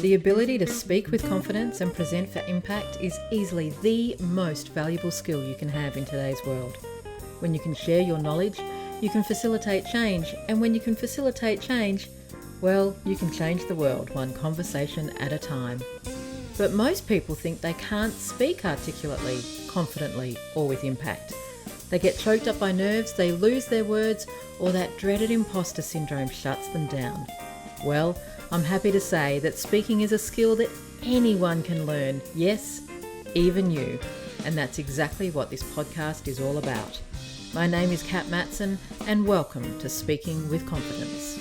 The ability to speak with confidence and present for impact is easily the most valuable skill you can have in today's world. When you can share your knowledge, you can facilitate change, and when you can facilitate change, well, you can change the world one conversation at a time. But most people think they can't speak articulately, confidently, or with impact. They get choked up by nerves, they lose their words, or that dreaded imposter syndrome shuts them down. Well, I'm happy to say that speaking is a skill that anyone can learn, yes, even you. And that's exactly what this podcast is all about. My name is Kat Matson, and welcome to Speaking with Confidence.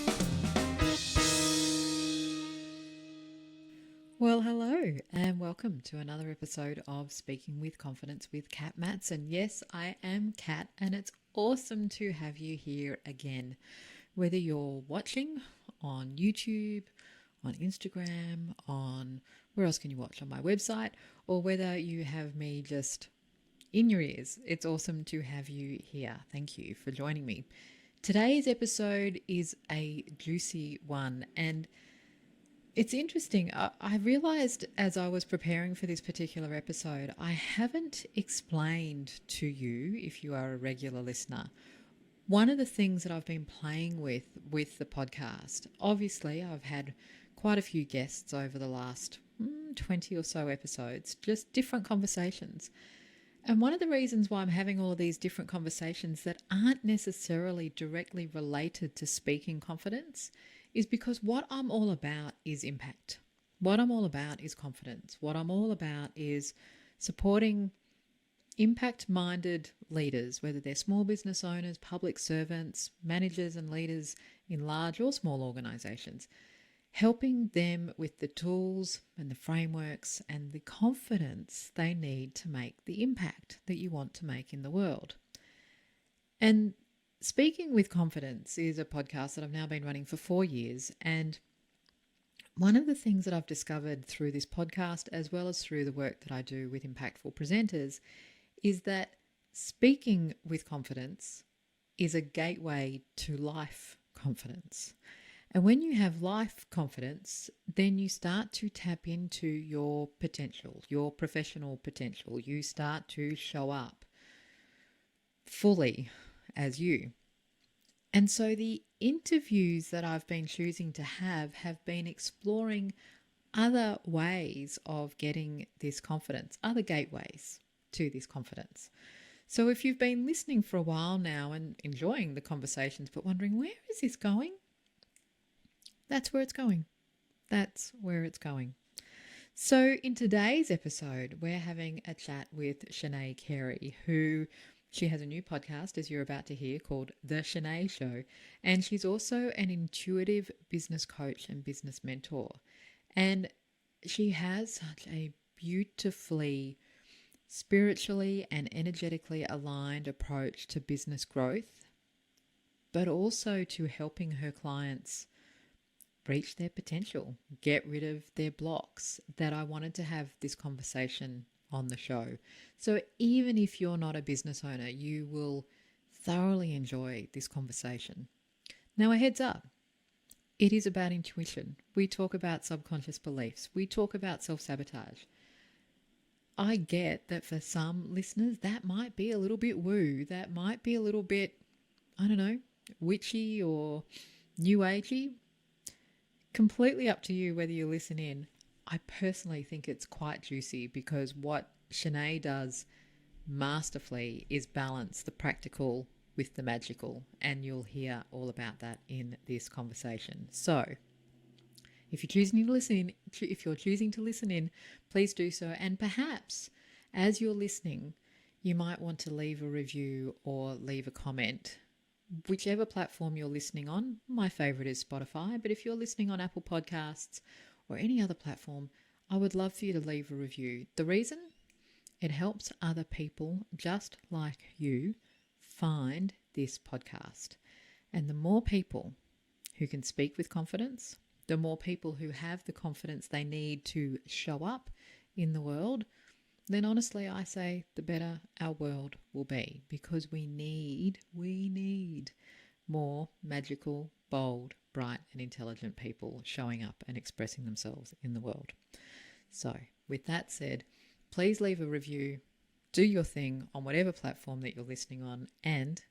Well, hello, and welcome to another episode of Speaking with Confidence with Kat Matson. Yes, I am Kat, and it's awesome to have you here again. Whether you're watching on YouTube, on Instagram, on where else can you watch? On my website, or whether you have me just in your ears. It's awesome to have you here. Thank you for joining me. Today's episode is a juicy one, and it's interesting. I realized as I was preparing for this particular episode, I haven't explained to you, if you are a regular listener, one of the things that I've been playing with the podcast. Obviously, I've had quite a few guests over the last 20 or so episodes, just different conversations. And one of the reasons why I'm having all of these different conversations that aren't necessarily directly related to speaking confidence is because what I'm all about is impact. What I'm all about is confidence. What I'm all about is supporting impact-minded leaders, whether they're small business owners, public servants, managers and leaders in large or small organizations, helping them with the tools and the frameworks and the confidence they need to make the impact that you want to make in the world. And Speaking with Confidence is a podcast that I've now been running for 4 years, and one of the things that I've discovered through this podcast, as well as through the work that I do with impactful presenters, is that speaking with confidence is a gateway to life confidence. And when you have life confidence, then you start to tap into your potential, your professional potential. You start to show up fully as you. And so the interviews that I've been choosing to have been exploring other ways of getting this confidence, other gateways to this confidence. So if you've been listening for a while now and enjoying the conversations but wondering, where is this going? That's where it's going. That's where it's going. So in today's episode, we're having a chat with Chenae Carey, who she has a new podcast, as you're about to hear, called The Chenae Show. And she's also an intuitive business coach and business mentor. And she has such a beautifully spiritually and energetically aligned approach to business growth, but also to helping her clients reach their potential, get rid of their blocks, that I wanted to have this conversation on the show. So even if you're not a business owner, you will thoroughly enjoy this conversation. Now, a heads up, it is about intuition. We talk about subconscious beliefs. We talk about self-sabotage. I get that for some listeners, that might be a little bit woo. That might be a little bit, witchy or new agey. Completely up to you whether you listen in. I personally think it's quite juicy because what Chenae does masterfully is balance the practical with the magical, and you'll hear all about that in this conversation. So if you're choosing to listen in, please do so. And perhaps as you're listening, you might want to leave a review or leave a comment. Whichever platform you're listening on, my favorite is Spotify, but if you're listening on Apple Podcasts or any other platform, I would love for you to leave a review. The reason? It helps other people just like you find this podcast. And the more people who can speak with confidence, the more people who have the confidence they need to show up in the world, then honestly, I say the better our world will be, because we need more magical, bold, bright and intelligent people showing up and expressing themselves in the world. So with that said, please leave a review, do your thing on whatever platform that you're listening on, and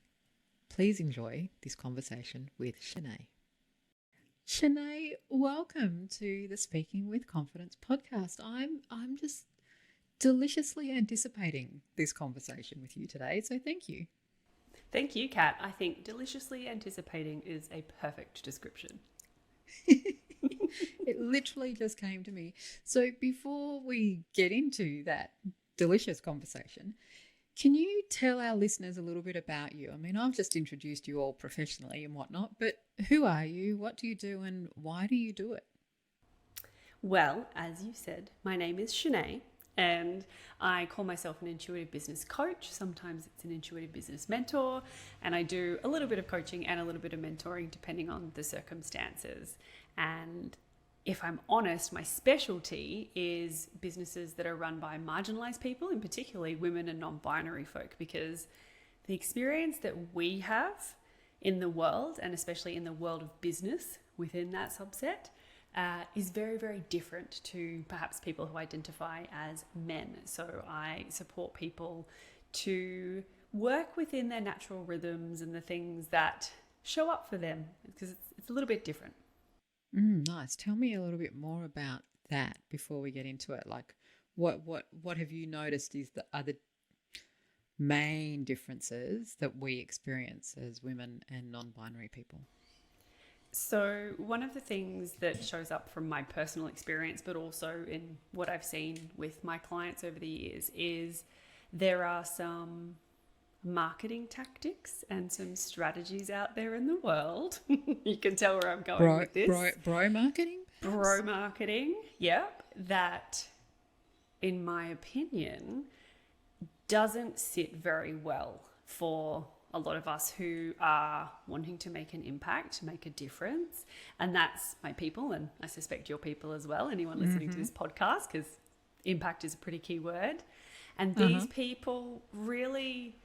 please enjoy this conversation with Chenae. Chenae, welcome to the Speaking with Confidence podcast. I'm just deliciously anticipating this conversation with you today, so thank you. Thank you, Kat. I think deliciously anticipating is a perfect description. It literally just came to me. So before we get into that delicious conversation, can you tell our listeners a little bit about you? I mean, I've just introduced you all professionally and whatnot, but who are you? What do you do? And why do you do it? Well, as you said, my name is Chenae, and I call myself an intuitive business coach. Sometimes it's an intuitive business mentor, and I do a little bit of coaching and a little bit of mentoring depending on the circumstances. And if I'm honest, my specialty is businesses that are run by marginalized people, in particularly women and non-binary folk, because the experience that we have in the world, and especially in the world of business within that subset, is very, very different to perhaps people who identify as men. So I support people to work within their natural rhythms and the things that show up for them, because it's a little bit different. Nice. Tell me a little bit more about that before we get into it. Like, what have you noticed is the other main differences that we experience as women and non-binary people? So one of the things that shows up from my personal experience, but also in what I've seen with my clients over the years, is there are some marketing tactics and some strategies out there in the world. You can tell where I'm going with this. Bro marketing? Bro marketing, yep. That, in my opinion, doesn't sit very well for a lot of us who are wanting to make an impact, make a difference. And that's my people, and I suspect your people as well, anyone listening to this podcast, because impact is a pretty key word. And these people really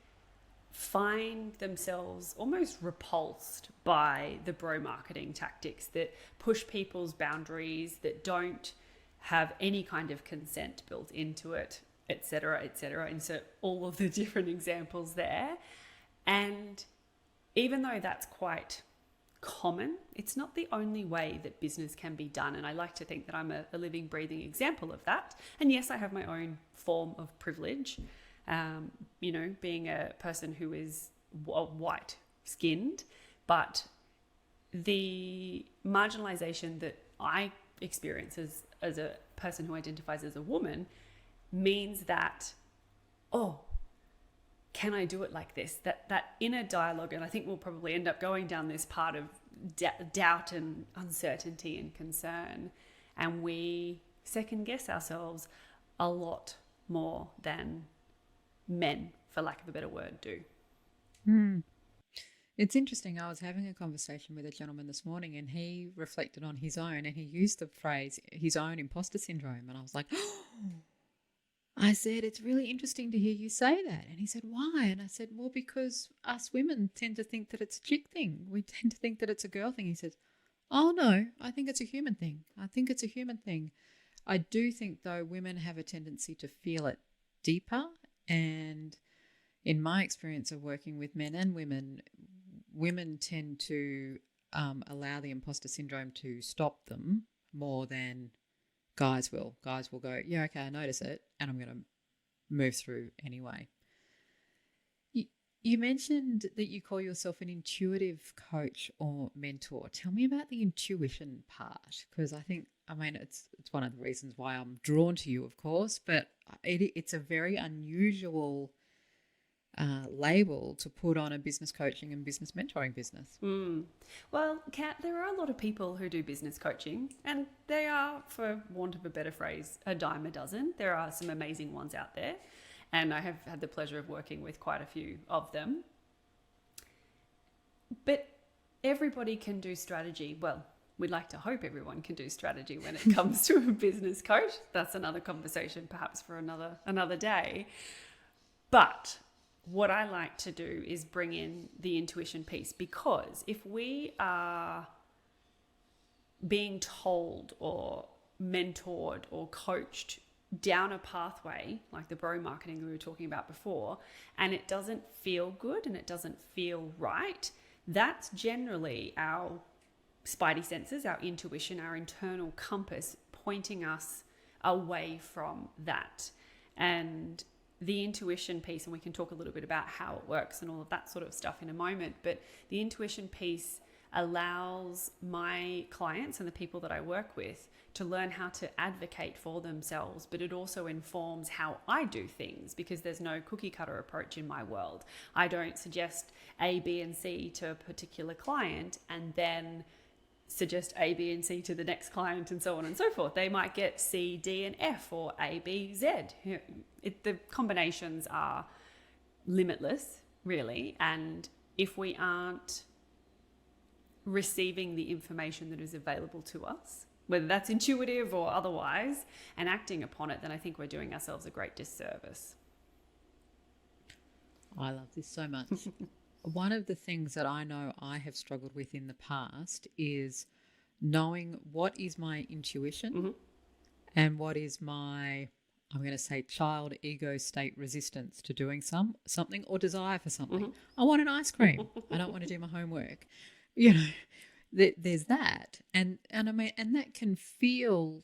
find themselves almost repulsed by the bro marketing tactics that push people's boundaries, that don't have any kind of consent built into it, etc., etc. Insert all of the different examples there. And even though that's quite common, it's not the only way that business can be done. And I like to think that I'm a living, breathing example of that. And yes, I have my own form of privilege. Being a person who is white skinned, but the marginalization that I experience as a person who identifies as a woman means that, can I do it like this? That inner dialogue, and I think we'll probably end up going down this part of doubt and uncertainty and concern, and we second guess ourselves a lot more than men, for lack of a better word, do. It's interesting. I was having a conversation with a gentleman this morning, and he reflected on his own, and he used the phrase his own imposter syndrome. And I was like, I said, it's really interesting to hear you say that. And he said, why? And I said, well, because us women tend to think that it's a chick thing. We tend to think that it's a girl thing. He says, oh no, I think it's a human thing. I do think, though, women have a tendency to feel it deeper. And in my experience of working with men and women tend to allow the imposter syndrome to stop them more than guys will. Guys will go, yeah, okay, I notice it, and I'm going to move through anyway. You mentioned that you call yourself an intuitive coach or mentor. Tell me about the intuition part, because it's one of the reasons why I'm drawn to you, of course, but it's a very unusual label to put on a business coaching and business mentoring business. Well, Kat, there are a lot of people who do business coaching, and they are, for want of a better phrase, a dime a dozen. There are some amazing ones out there, and I have had the pleasure of working with quite a few of them. But everybody can do strategy. Well, we'd like to hope everyone can do strategy when it comes to a business coach. That's another conversation, perhaps for another day. But what I like to do is bring in the intuition piece, because if we are being told or mentored or coached down a pathway like the bro marketing we were talking about before, and it doesn't feel good and it doesn't feel right, that's generally our spidey senses, our intuition, our internal compass pointing us away from that. And the intuition piece, and we can talk a little bit about how it works and all of that sort of stuff in a moment, but the intuition piece allows my clients and the people that I work with to learn how to advocate for themselves, but it also informs how I do things, because there's no cookie cutter approach in my world. I don't suggest A, B, and C to a particular client and then suggest A, B, and C to the next client, and so on and so forth. They might get C, D, and F, or A, B, Z. The combinations are limitless, really. And if we aren't receiving the information that is available to us, whether that's intuitive or otherwise, and acting upon it, then I think we're doing ourselves a great disservice. I love this so much. One of the things that I know I have struggled with in the past is knowing what is my intuition and what is my, I'm going to say, child ego state resistance to doing something or desire for something. I want an ice cream. I don't want to do my homework. You know, there's that. And I mean, and that can feel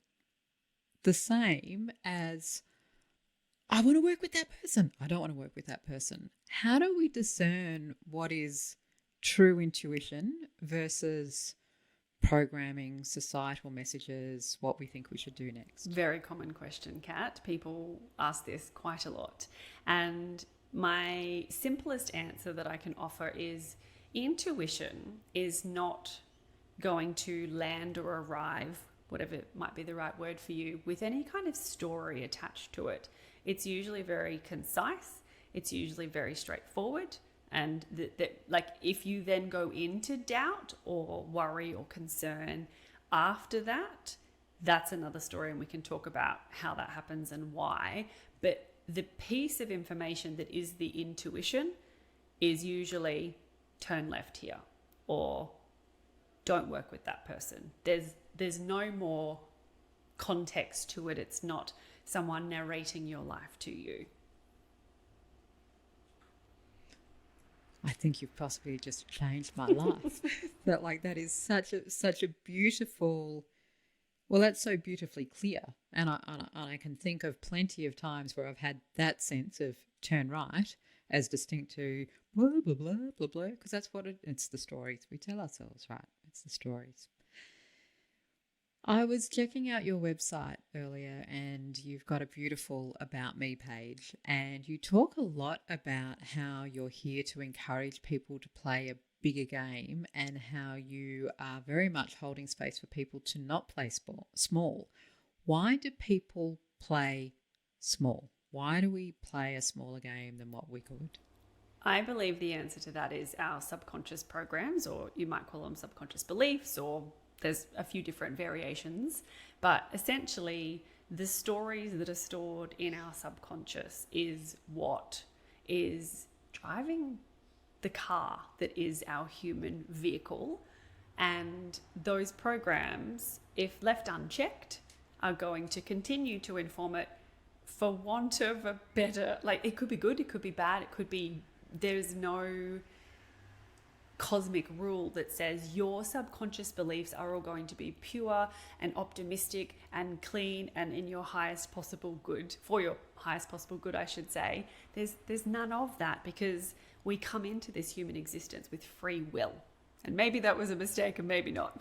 the same as, I want to work with that person. I don't want to work with that person. How do we discern what is true intuition versus programming, societal messages, what we think we should do next? Very common question, Kat. People ask this quite a lot. And my simplest answer that I can offer is intuition is not going to land or arrive, whatever might be the right word for you, with any kind of story attached to it. It's usually very concise. It's usually very straightforward. And like, if you then go into doubt or worry or concern after that, that's another story, and we can talk about how that happens and why. But the piece of information that is the intuition is usually turn left here, or don't work with that person. There's no more context to it. It's not someone narrating your life to you. I think you've possibly just changed my life. that is such a beautiful, well, that's so beautifully clear. And I can think of plenty of times where I've had that sense of turn right as distinct to blah, blah, blah, blah, blah, because that's what it's the stories we tell ourselves, right? It's the stories. I was checking out your website earlier, and you've got a beautiful About Me page, and you talk a lot about how you're here to encourage people to play a bigger game, and how you are very much holding space for people to not play small. Why do people play small? Why do we play a smaller game than what we could? I believe the answer to that is our subconscious programs, or you might call them subconscious beliefs, or there's a few different variations, but essentially the stories that are stored in our subconscious is what is driving the car that is our human vehicle. And those programs, if left unchecked, are going to continue to inform it, for want of a better, like, it could be good, it could be bad, it could be, there's no cosmic rule that says your subconscious beliefs are all going to be pure and optimistic and clean and in your highest possible good, for your highest possible good, I should say. There's none of that, because we come into this human existence with free will. And maybe that was a mistake and maybe not.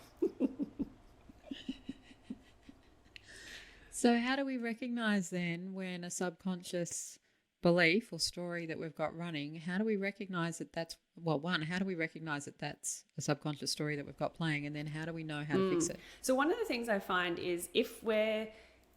So how do we recognize then when a subconscious belief or story that we've got running, how do we recognize that that's, well, one, how do we recognize that that's a subconscious story that we've got playing, and then how do we know how to fix it? So one of the things I find is, if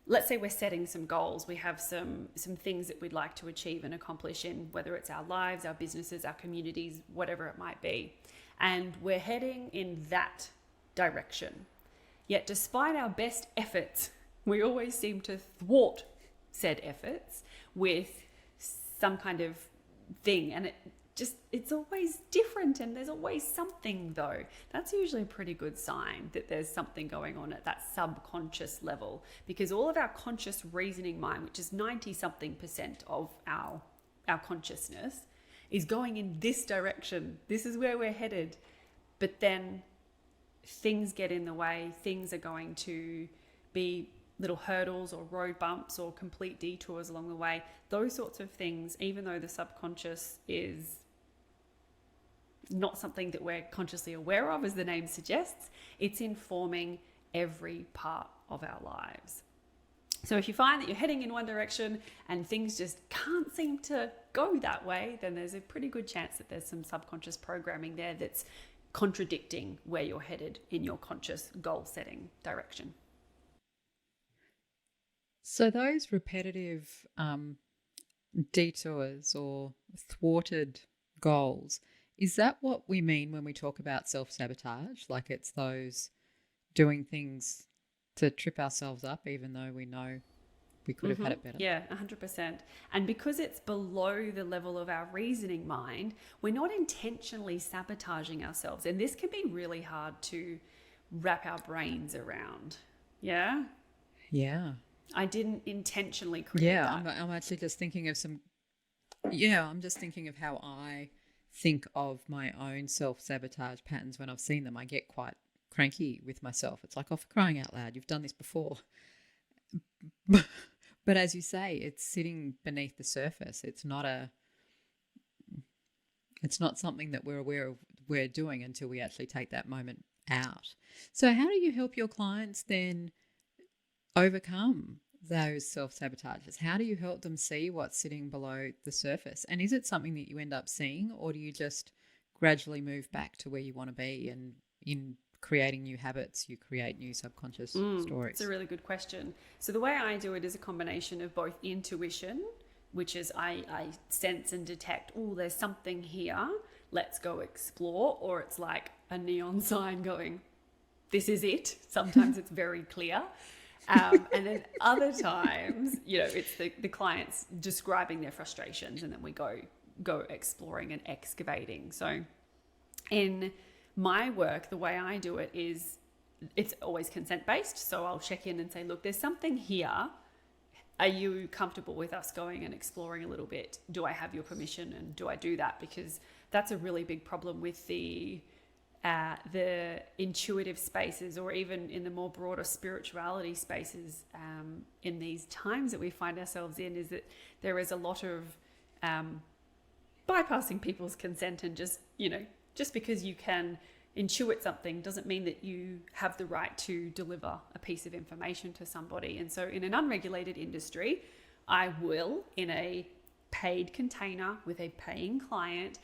let's say we're setting some goals, we have some things that we'd like to achieve and accomplish in, whether it's our lives, our businesses, our communities, whatever it might be, and we're heading in that direction. Yet despite our best efforts, we always seem to thwart said efforts with some kind of thing, and it just, it's always different, and there's always something though. That's usually a pretty good sign that there's something going on at that subconscious level, because all of our conscious reasoning mind, which is 90 something percent of our consciousness, is going in this direction. This is where we're headed. But then things get in the way. Things are going to be little hurdles or road bumps or complete detours along the way. Those sorts of things, even though the subconscious is not something that we're consciously aware of, as the name suggests, it's informing every part of our lives. So if you find that you're heading in one direction and things just can't seem to go that way, then there's a pretty good chance that there's some subconscious programming there that's contradicting where you're headed in your conscious goal setting direction. So those repetitive detours or thwarted goals, is that what we mean when we talk about self-sabotage? Like it's those doing things to trip ourselves up even though we know we could have had it better? Yeah, 100%. And because it's below the level of our reasoning mind, we're not intentionally sabotaging ourselves. And this can be really hard to wrap our brains around. Yeah? Yeah. I didn't intentionally create that. I'm actually just thinking of I'm just thinking of how I think of my own self-sabotage patterns when I've seen them. I get quite cranky with myself. It's like, oh, for crying out loud, you've done this before. But as you say, it's sitting beneath the surface. It's not something that we're aware of we're doing until we actually take that moment out. So how do you help your clients then overcome those self-sabotages? How do you help them see what's sitting below the surface? And is it something that you end up seeing, or do you just gradually move back to where you want to be, and in creating new habits, you create new subconscious stories? It's a really good question. So the way I do it is a combination of both intuition, which is I sense and detect, oh, there's something here, let's go explore, or it's like a neon sign going, this is it. Sometimes it's very clear. And then other times, it's the clients describing their frustrations, and then we go exploring and excavating. So in my work, the way I do it is it's always consent based. So I'll check in and say, look, there's something here. Are you comfortable with us going and exploring a little bit? Do I have your permission? And do I do that? Because that's a really big problem with the intuitive spaces, or even in the more broader spirituality spaces in these times that we find ourselves in, is that there is a lot of bypassing people's consent, and just because you can intuit something doesn't mean that you have the right to deliver a piece of information to somebody. And so in an unregulated industry, I will, in a paid container with a paying client,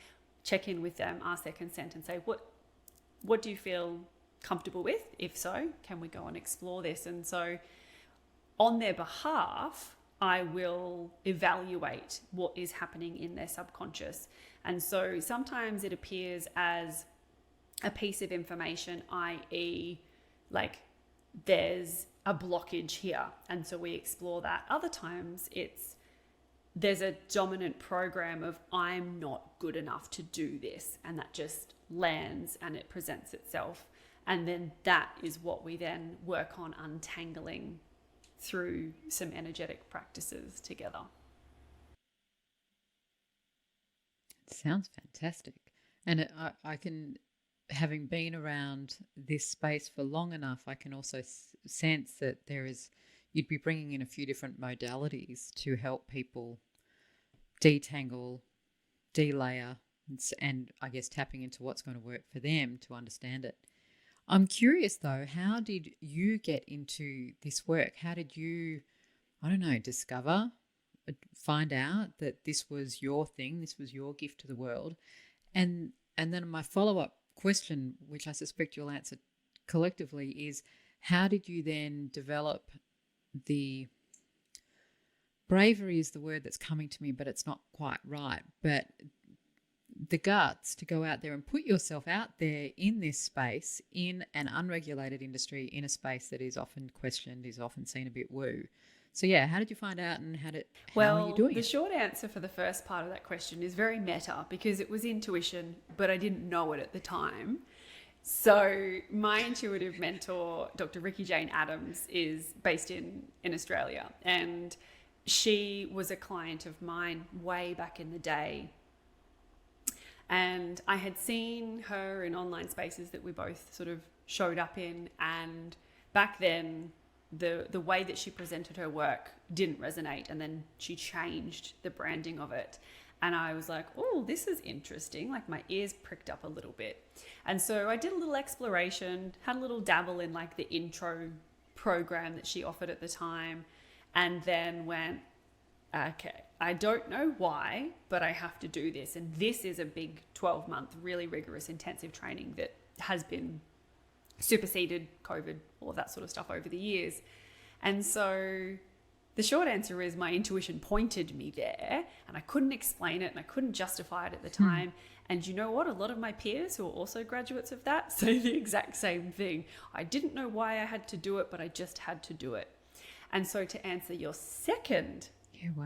check in with them, ask their consent, and say, what do you feel comfortable with? If so, can we go and explore this? And so on their behalf, I will evaluate what is happening in their subconscious. And so sometimes it appears as a piece of information, i.e., like there's a blockage here. And so we explore that. Other times there's a dominant program of I'm not good enough to do this. And that just lands and it presents itself. And then that is what we then work on untangling through some energetic practices together. Sounds fantastic. And I can, having been around this space for long enough, I can also sense that you'd be bringing in a few different modalities to help people detangle, delayer, and I guess tapping into what's going to work for them to understand it. I'm curious though, how did you get into this work? How did you, discover, find out that this was your thing, this was your gift to the world? And then my follow-up question, which I suspect you'll answer collectively, is how did you then develop the bravery is the word that's coming to me, but it's not quite right. But the guts to go out there and put yourself out there in this space, in an unregulated industry, in a space that is often questioned, is often seen a bit woo. So yeah, how did you find out, and how are you doing the it? short answer for the first part of that question is very meta, because it was intuition, but I didn't know it at the time. So my intuitive mentor, Dr. Ricky Jane Adams, is based in Australia, and she was a client of mine way back in the day. And I had seen her in online spaces that we both sort of showed up in, and back then the way that she presented her work didn't resonate, and then she changed the branding of it, and I was like, oh, this is interesting. Like, my ears pricked up a little bit. And so I did a little exploration, had a little dabble in like the intro program that she offered at the time, and then went, okay, I don't know why, but I have to do this. And this is a big 12-month really rigorous intensive training that has been superseded COVID, all of that sort of stuff over the years. And so the short answer is my intuition pointed me there, and I couldn't explain it and I couldn't justify it at the time. And you know what? A lot of my peers who are also graduates of that say the exact same thing. I didn't know why I had to do it, but I just had to do it. And so to answer your second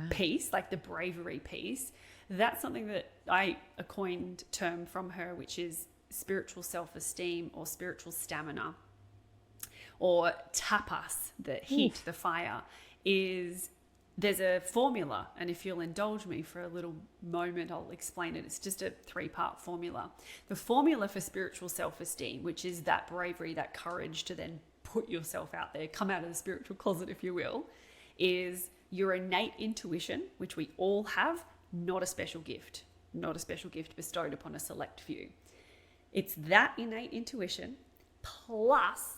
piece, like the bravery piece, that's something that a coined term from her, which is spiritual self-esteem or spiritual stamina, or tapas, the heat, the fire. There's a formula, and if you'll indulge me for a little moment, I'll explain it. It's just a 3-part formula. The formula for spiritual self-esteem, which is that bravery, that courage to then put yourself out there, come out of the spiritual closet, if you will, is your innate intuition, which we all have, not a special gift bestowed upon a select few. It's that innate intuition plus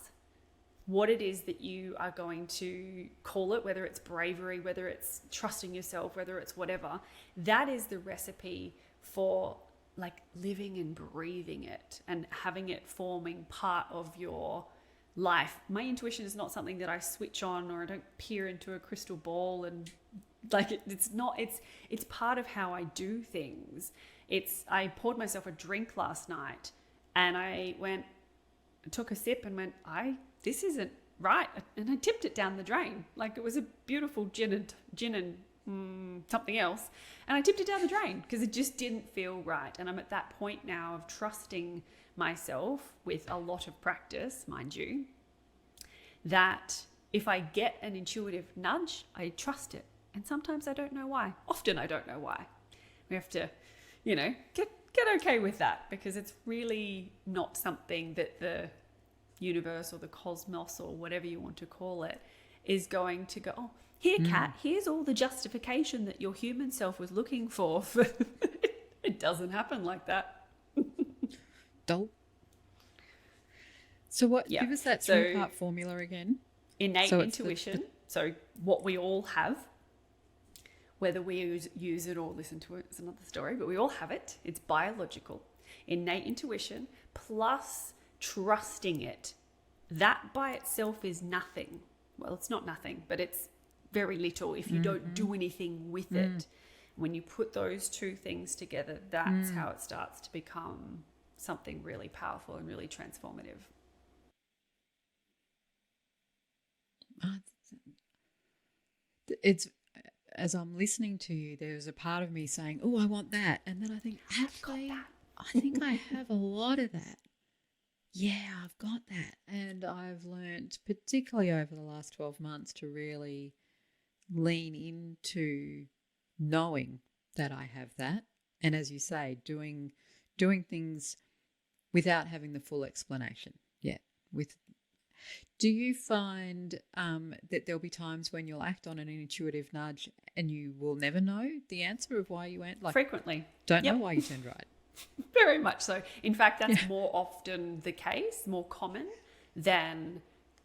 what it is that you are going to call it, whether it's bravery, whether it's trusting yourself, whether it's whatever. That is the recipe for like living and breathing it and having it forming part of your life. My intuition is not something that I switch on, or I don't peer into a crystal ball and like it's part of how I do things. I poured myself a drink last night, and I took a sip and went, this isn't right. And I tipped it down the drain. Like, it was a beautiful gin and something else. And I tipped it down the drain because it just didn't feel right. And I'm at that point now of trusting myself with a lot of practice, mind you, that if I get an intuitive nudge, I trust it. And sometimes I don't know why. Often I don't know why. We have to, get okay with that, because it's really not something that the universe or the cosmos or whatever you want to call it is going to go, oh, here, Kat, here's all the justification that your human self was looking for. It doesn't happen like that. Dope. So what? Give us that 3-part formula again. Innate intuition. So what we all have, whether we use it or listen to it is another story, but we all have it. It's biological. Innate intuition plus trusting it. That by itself is nothing. Well, it's not nothing, but it's very little if you don't do anything with it. When you put those two things together, that's how it starts to become something really powerful and really transformative. It's, as I'm listening to you, there's a part of me saying, oh, I want that. And then I think, actually, I think I have a lot of that. Yeah, I've got that. And I've learned, particularly over the last 12 months, to really lean into knowing that I have that. And as you say, doing things without having the full explanation yet. Do you find that there'll be times when you'll act on an intuitive nudge and you will never know the answer of why you went? Like, frequently. Don't know why you turned right. Very much so. In fact, that's more often the case, more common than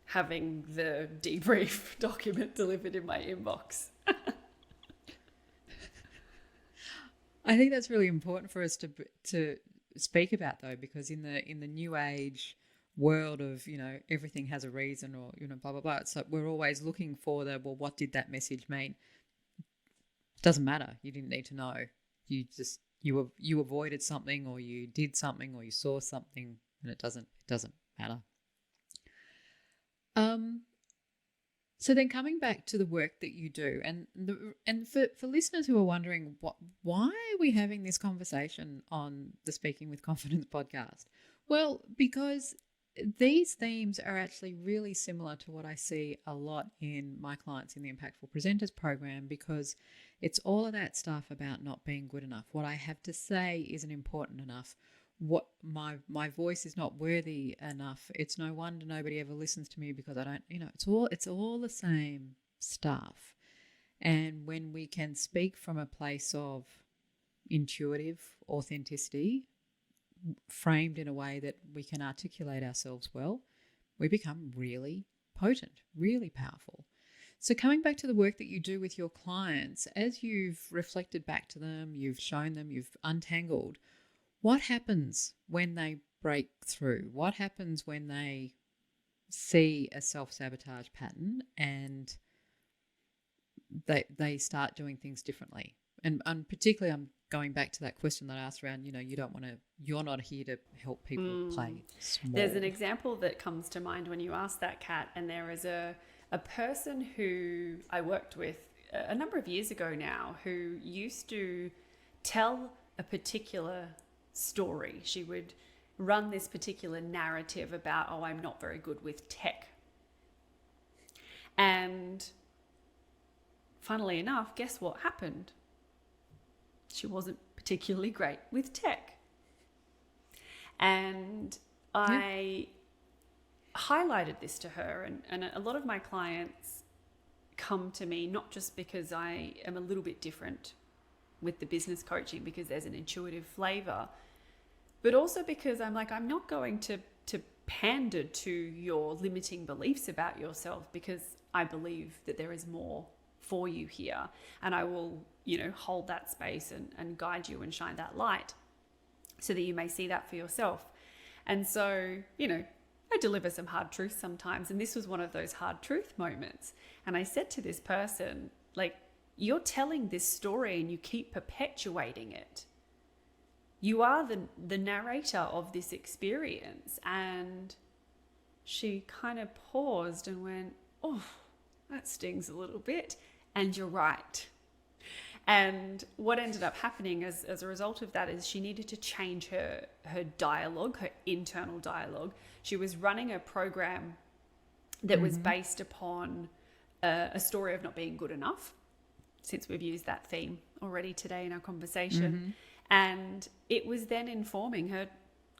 having the debrief document delivered in my inbox. I think that's really important for us to speak about, though, because in the new age world of, everything has a reason, or, blah, blah, blah. It's like we're always looking for what did that message mean? Doesn't matter. You didn't need to know. You just you avoided something, or you did something, or you saw something, and it doesn't matter. So then coming back to the work that you do, and for listeners who are wondering why are we having this conversation on the Speaking with Confidence podcast? Well, because these themes are actually really similar to what I see a lot in my clients in the Impactful Presenters program, because it's all of that stuff about not being good enough. What I have to say isn't important enough. What my voice is not worthy enough. It's no wonder nobody ever listens to me because I don't, it's all the same stuff. And when we can speak from a place of intuitive authenticity, framed in a way that we can articulate ourselves well, we become really potent, really powerful. So coming back to the work that you do with your clients, as you've reflected back to them, you've shown them, you've untangled, what happens when they break through? What happens when they see a self-sabotage pattern and they start doing things differently? And particularly, I'm going back to that question that I asked around, you're not here to help people play small. There's an example that comes to mind when you ask that, Kat, and there is a person who I worked with a number of years ago now who used to tell a particular story. She would run this particular narrative about, I'm not very good with tech. And funnily enough, guess what happened? She wasn't particularly great with tech. And I highlighted this to her, and a lot of my clients come to me not just because I am a little bit different with the business coaching, because there's an intuitive flavor, but also because I'm not going to pander to your limiting beliefs about yourself, because I believe that there is more for you here, and I will, hold that space and guide you and shine that light so that you may see that for yourself. And so, I deliver some hard truths sometimes, and this was one of those hard truth moments. And I said to this person, you're telling this story and you keep perpetuating it. You are the narrator of this experience. And she kind of paused and went, oh, that stings a little bit. And you're right. And what ended up happening as a result of that is she needed to change her dialogue, her internal dialogue. She was running a program that was based upon a story of not being good enough, since we've used that theme already today in our conversation. And it was then informing her,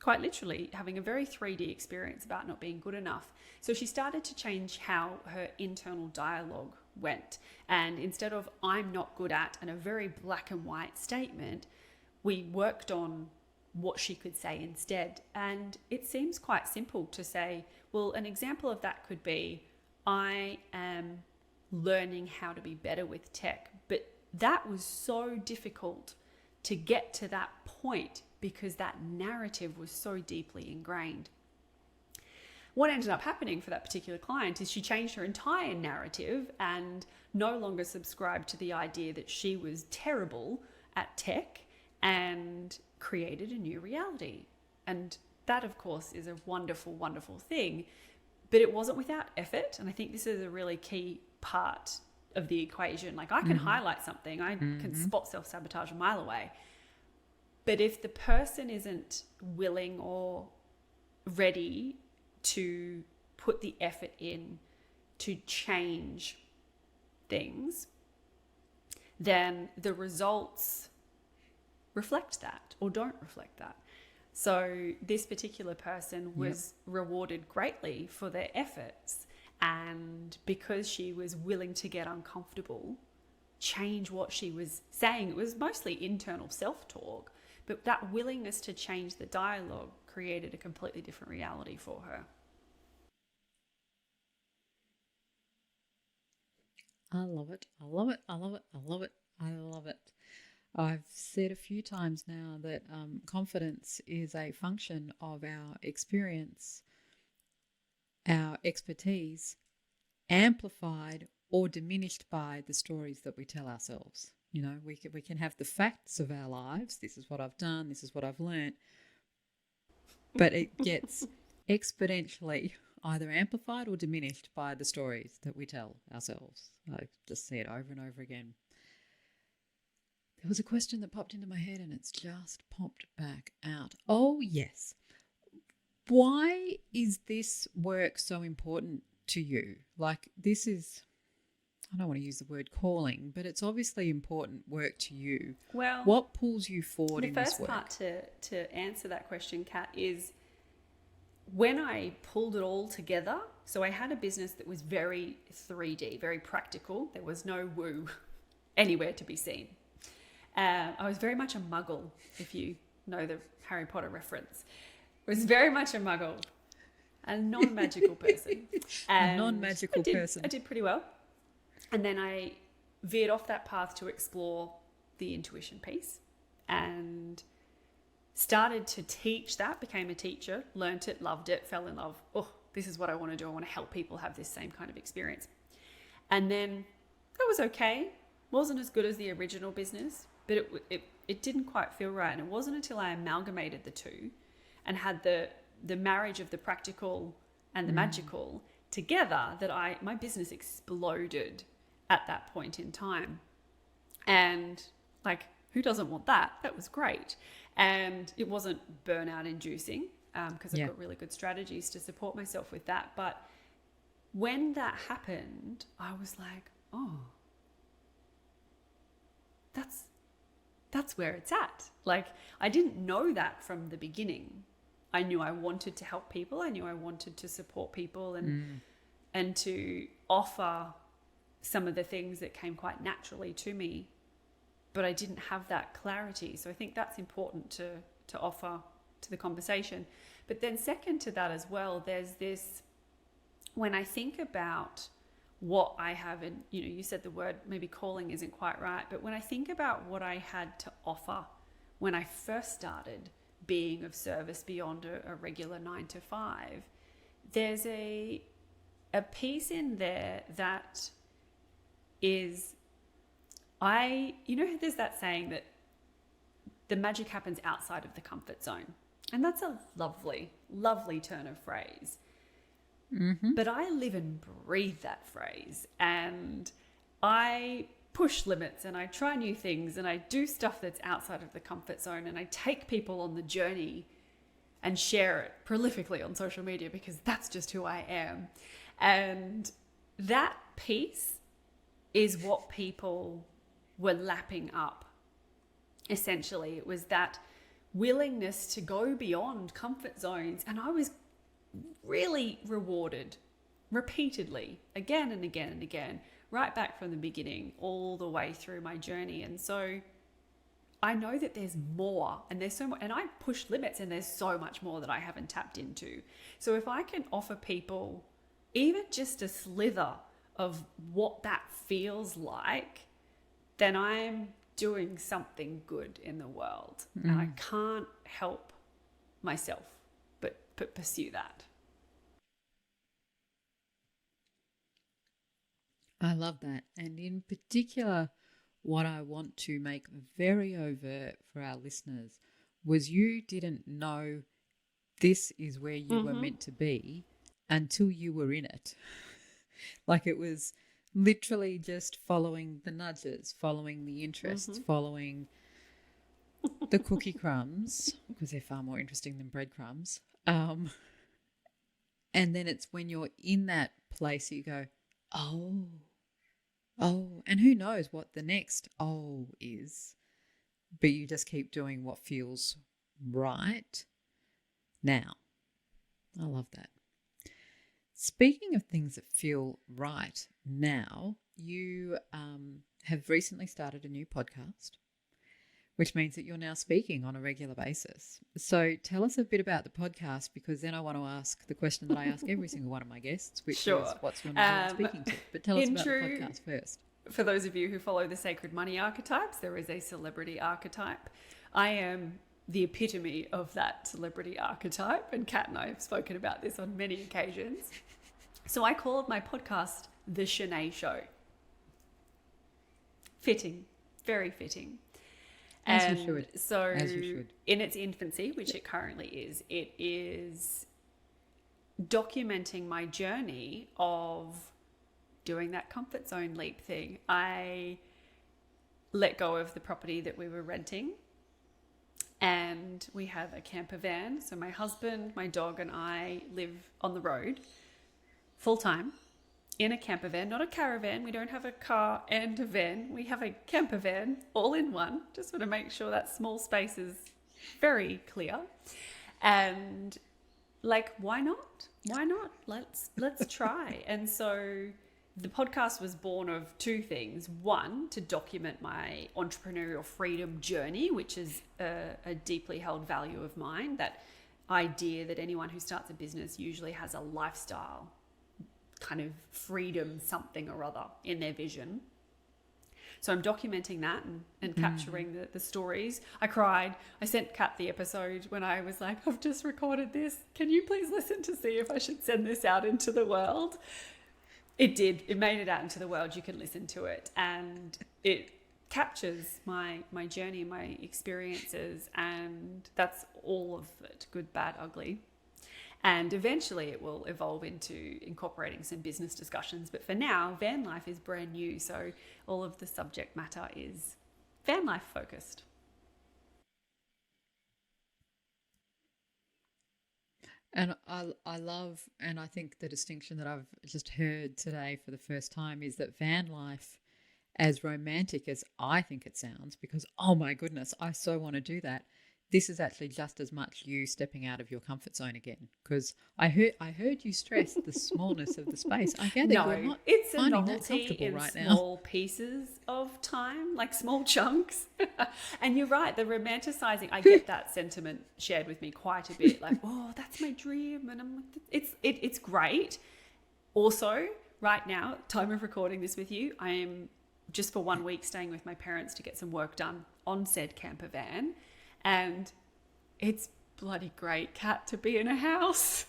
quite literally, having a very 3D experience about not being good enough. So she started to change how her internal dialogue went. And instead of I'm not good at, and a very black and white statement, we worked on what she could say instead. And it seems quite simple to say, well, an example of that could be, I am learning how to be better with tech. But that was so difficult to get to that point because that narrative was so deeply ingrained. What ended up happening for that particular client is she changed her entire narrative and no longer subscribed to the idea that she was terrible at tech, and created a new reality. And that, of course, is a wonderful, wonderful thing, but it wasn't without effort. And I think this is a really key part of the equation. I can highlight something, I can spot self-sabotage a mile away. But if the person isn't willing or ready to put the effort in to change things, then the results reflect that or don't reflect that. So this particular person was rewarded greatly for their efforts, and because she was willing to get uncomfortable, change what she was saying. It was mostly internal self-talk, but that willingness to change the dialogue created a completely different reality for her. I love it. I love it. I love it. I love it. I love it. I've said a few times now that confidence is a function of our experience, our expertise, amplified or diminished by the stories that we tell ourselves. We can have the facts of our lives. This is what I've done. This is what I've learnt. But it gets exponentially either amplified or diminished by the stories that we tell ourselves. I just see it over and over again. There was a question that popped into my head and it's just popped back out. Oh, yes. Why is this work so important to you? Like, this is, I don't want to use the word calling, but it's obviously important work to you. Well, what pulls you forward in this work? The first part to answer that question, Kat, is when I pulled it all together. So I had a business that was very 3D, very practical. There was no woo anywhere to be seen. I was very much a muggle, if you know the Harry Potter reference. I was very much a muggle, a non-magical person. A non-magical person. I did pretty well. And then I veered off that path to explore the intuition piece and started to teach that, became a teacher, learnt it, loved it, fell in love. Oh, this is what I want to do. I want to help people have this same kind of experience. And then that was okay. Wasn't as good as the original business, but it didn't quite feel right. And it wasn't until I amalgamated the two and had the marriage of the practical and the magical together that my business exploded at that point in time. And like, who doesn't want that? That was great. And it wasn't burnout inducing because I've got really good strategies to support myself with that. But when that happened, I was like, oh, that's where it's at. Like, I didn't know that from the beginning. I knew I wanted to help people. I knew I wanted to support people and to offer some of the things that came quite naturally to me, but I didn't have that clarity. So I think that's important to offer to the conversation. But then second to that as well, there's this, when I think about what I have, and you said the word maybe calling isn't quite right, but when I think about what I had to offer when I first started being of service beyond a regular 9 to 5, there's a piece in there that is, there's that saying that the magic happens outside of the comfort zone. And that's a lovely, lovely turn of phrase. Mm-hmm. But I live and breathe that phrase, and I push limits and I try new things and I do stuff that's outside of the comfort zone, and I take people on the journey and share it prolifically on social media because that's just who I am. And that piece is what people were lapping up. Essentially, it was that willingness to go beyond comfort zones, and I was really rewarded repeatedly, again and again and again, right back from the beginning all the way through my journey. And so I know that there's more, and there's so much, and I push limits, and there's so much more that I haven't tapped into. So if I can offer people even just a slither of what that feels like, then I'm doing something good in the world. And I can't help myself but pursue that. I love that. And in particular, what I want to make very overt for our listeners was you didn't know this is where you were meant to be until you were in it. Like, it was literally just following the nudges, following the interests, following the cookie crumbs, because they're far more interesting than breadcrumbs. And then it's when you're in that place you go, oh, and who knows what the next is, but you just keep doing what feels right now. I love that. Speaking of things that feel right now, you have recently started a new podcast, which means that you're now speaking on a regular basis. So tell us a bit about the podcast, because then I want to ask the question that I ask every single one of my guests, which is, what's your number one speaking to? But tell us about the podcast first. For those of you who follow the sacred money archetypes, there is a celebrity archetype. I am the epitome of that celebrity archetype, and Kat and I have spoken about this on many occasions. So I called my podcast The Chenae Show. Fitting Very fitting. As you And should. so As you should. in its infancy, which it currently is, it is documenting my journey of doing that comfort zone leap thing. I let go of the property that we were renting, and we have a camper van. So my husband, my dog, and I live on the road full time in a camper van, not a caravan. We don't have a car and a van. We have a camper van all in one. Just want to make sure that small space is very clear. And like, why not? Why not? Let's try. And so the podcast was born of two things. One, to document my entrepreneurial freedom journey, which is a deeply held value of mine. That idea that anyone who starts a business usually has a lifestyle kind of freedom something or other in their vision. So I'm documenting that and capturing the stories. I cried. I sent Kat the episode when I was like, I've just recorded this. Can you please listen to see if I should send this out into the world? It did. It made it out into the world. You can listen to it. And it captures my journey, my experiences. And that's all of it, good, bad, ugly. And eventually it will evolve into incorporating some business discussions. But for now, van life is brand new. So all of the subject matter is van life focused. And I love, and I think the distinction that I've just heard today for the first time is that van life, as romantic as I think it sounds, because oh my goodness, I so want to do that. This is actually just as much you stepping out of your comfort zone again, because I heard you stress the smallness of the space. I gather you're not it's a finding that novelty comfortable in right small pieces of time, like small chunks. And you're right, the romanticizing, I get that sentiment shared with me quite a bit. Like, oh, that's my dream, and I'm like, it's great. Also, right now, time of recording this with you, I am just for 1 week staying with my parents to get some work done on said camper van. And it's bloody great, Kat, to be in a house.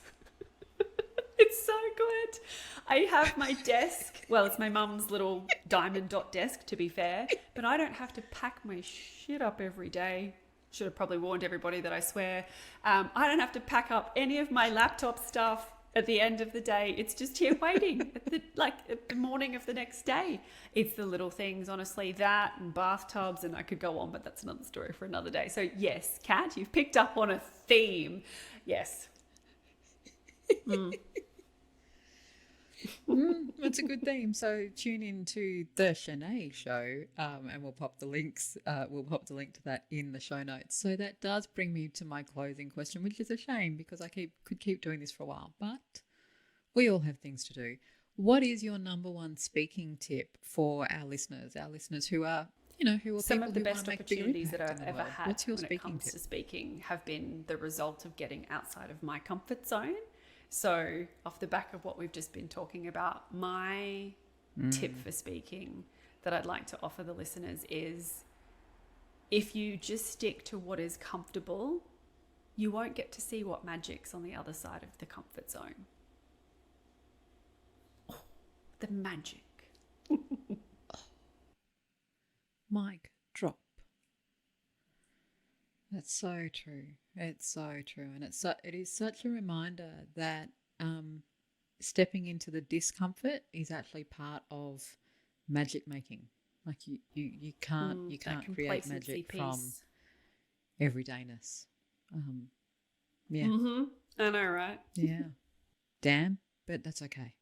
It's so good. I have my desk. Well, it's my mum's little diamond dot desk, to be fair. But I don't have to pack my shit up every day. Should have probably warned everybody that I swear. I don't have to pack up any of my laptop stuff at the end of the day. It's just here waiting at the morning of the next day. It's the little things, honestly, that and bathtubs, and I could go on, but that's another story for another day. So yes, Kat, you've picked up on a theme. Yes. That's a good theme. So tune in to the Chenae show, and we'll pop the links. We'll pop the link to that in the show notes. So that does bring me to my closing question, which is a shame because I could keep doing this for a while, but we all have things to do. What is your number one speaking tip for our listeners who are, who are some people of the who best want to make a bigger opportunities that impact I've in the ever world? had What's your when it speaking comes tip? to speaking have been the result of getting outside of my comfort zone. So off the back of what we've just been talking about, my tip for speaking that I'd like to offer the listeners is if you just stick to what is comfortable, you won't get to see what magic's on the other side of the comfort zone. Oh, the magic. Mic drop. That's so true. It's so true, and it is such a reminder that stepping into the discomfort is actually part of magic making. Like you can't create magic from everydayness. Yeah. Mm-hmm. I know, right? Yeah. Damn, but that's okay.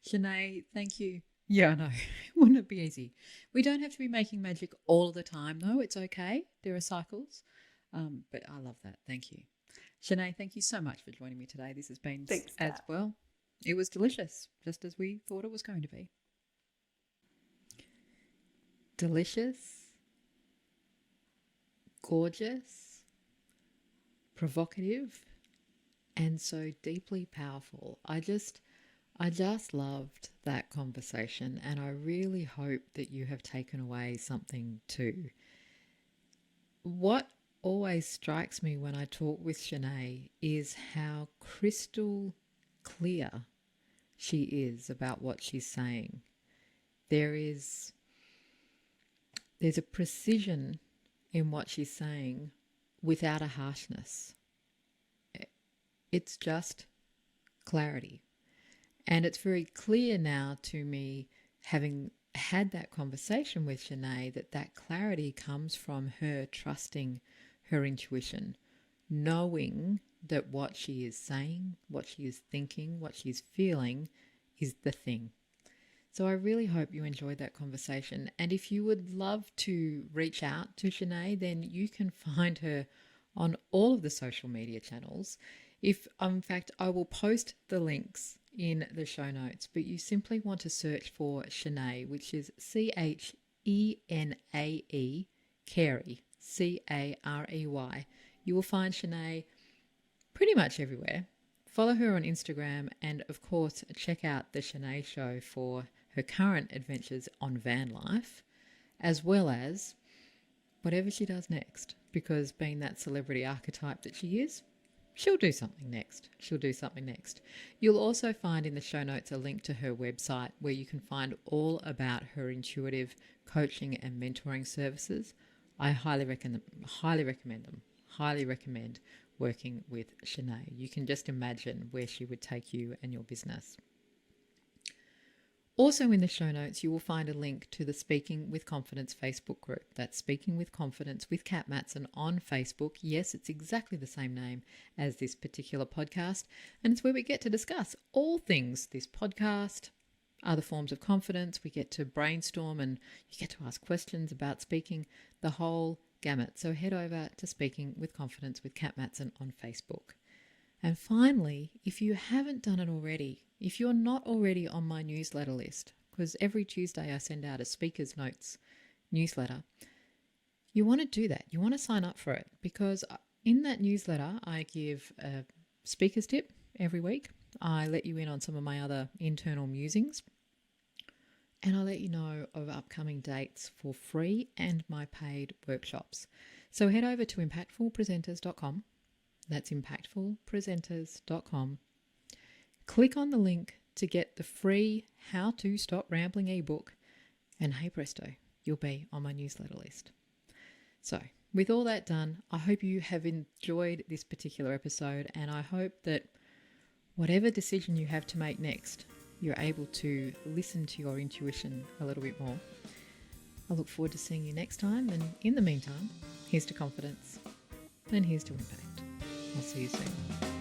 Chenae, thank you. Yeah, I know. Wouldn't it be easy? We don't have to be making magic all the time, though. It's okay. There are cycles. But I love that. Thank you. Chenae, thank you so much for joining me today. This has been Thanks, as Kat. well. It was delicious, just as we thought it was going to be. Delicious, gorgeous, provocative, and so deeply powerful. I just loved that conversation, and I really hope that you have taken away something too. What always strikes me when I talk with Chenae is how crystal clear she is about what she's saying. There is There's a precision in what she's saying without a harshness. It's just clarity. And it's very clear now to me, having had that conversation with Chenae, that clarity comes from her trusting her intuition, knowing that what she is saying, what she is thinking, what she's feeling is the thing. So I really hope you enjoyed that conversation. And if you would love to reach out to Chenae, then you can find her on all of the social media channels. In fact, I will post the links in the show notes, but you simply want to search for Chenae, which is Chenae, Carey, Carey. You will find Chenae pretty much everywhere. Follow her on Instagram, and of course, check out the Chenae Show for her current adventures on van life, as well as whatever she does next, because being that celebrity archetype that she is, she'll do something next. You'll also find in the show notes a link to her website where you can find all about her intuitive coaching and mentoring services. I highly recommend them. Highly recommend working with Chenae. You can just imagine where she would take you and your business. Also in the show notes, you will find a link to the Speaking with Confidence Facebook group. That's Speaking with Confidence with Kat Matson on Facebook. Yes, it's exactly the same name as this particular podcast. And it's where we get to discuss all things this podcast, other forms of confidence. We get to brainstorm and you get to ask questions about speaking, the whole gamut. So head over to Speaking with Confidence with Kat Matson on Facebook. And finally, if you haven't done it already, if you're not already on my newsletter list, because every Tuesday I send out a Speaker's Notes newsletter, you want to do that. You want to sign up for it, because in that newsletter, I give a speaker's tip every week. I let you in on some of my other internal musings, and I let you know of upcoming dates for free and my paid workshops. So head over to impactfulpresenters.com. That's impactfulpresenters.com. Click on the link to get the free How to Stop Rambling ebook, and hey presto, you'll be on my newsletter list. So with all that done, I hope you have enjoyed this particular episode, and I hope that whatever decision you have to make next, you're able to listen to your intuition a little bit more. I look forward to seeing you next time, and in the meantime, here's to confidence and here's to impact. I'll see you soon.